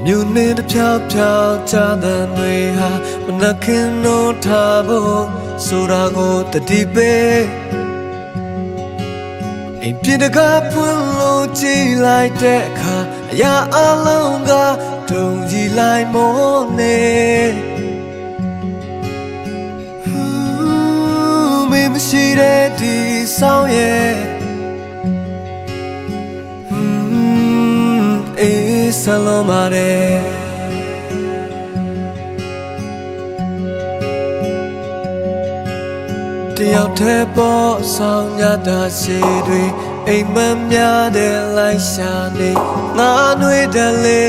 မြို့နေတစ်ဖြောက်ဖြောက်ချတဲ့တွေဟာမနှခင်လို့ထားဖို့ဆိုတာကိုတတိပေးအိမ်ပြတကားဖွင့်လို့ကြည့်လိုက်တဲ့အခါအရာအလုံးကတုံကြည့်လိုက်မို့နေမင်းမရှိတဲ့ဒီဆောင်ရဲ့အေးဆလုံးပါတယ်တယောက်တည်းပေါ်ဆောင်ရတာရှိတွေအိမ်မများတဲ့လိုက်ရှာနေငါနှွေးတယ်လေ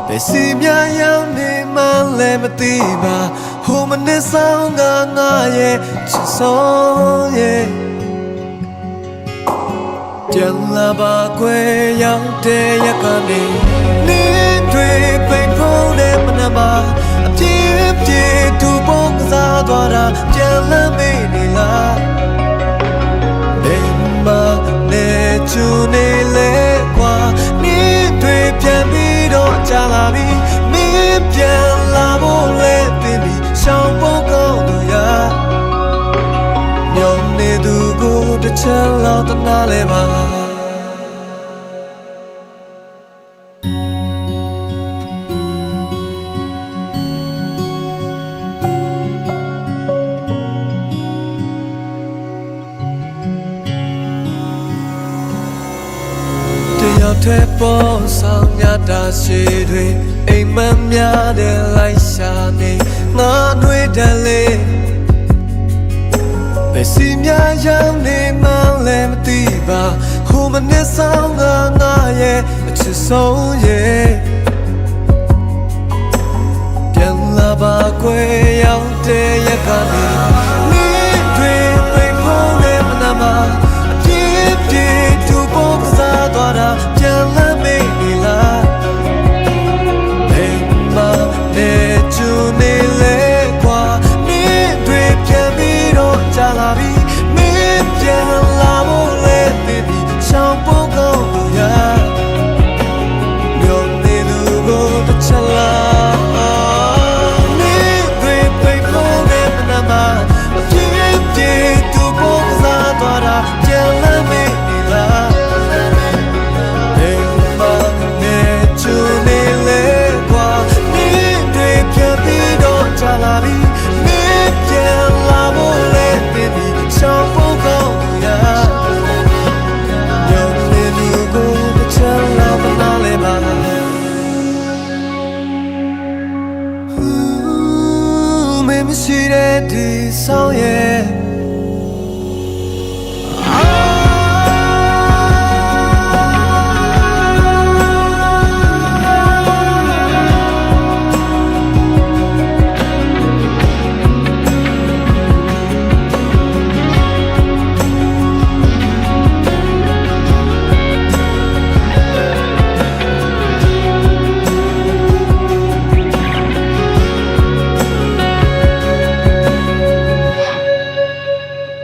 ဘယ်စီများရောက်နေမှလည်းမသိပါဟိုမနစ်ဆောင်ကငါရဲ့ချစ်ဆုံးရဲ့ပြန်လာပါခွေရောက်တဲ့ရကနေနေတွေပိန်ဖုံးတဲ့မနမအပြည့်ပြည့်သူပုံကစားသွားတာပြန်လမ်းမေးနေလားဘယ်မှာနေချူနေလဲကွာနေတွေပြန်ပြီးတော့ကြာလာပြီမင်းပြန်လာဖို့လဲပြင်ပြီးရှောင်းဖို့ကောင်းသူရညောင်းနေသူကိုတစ်ချက်လောက်တနာလဲပါရောက်တဲ့ပေါ်ဆောင်ရတာရှိတွေအိမ်မများတဲ့လိုက်ရှာနေငါတွေ့တယ်လေဘယ်စီများရောက်နေမှလည်းမသိပါဟိုမနစ်ဆောင်ကငါရဲ့အချစ်ဆုံးရဲ့ပြန်လာပါခွေရောက်တဲ့ရကနေ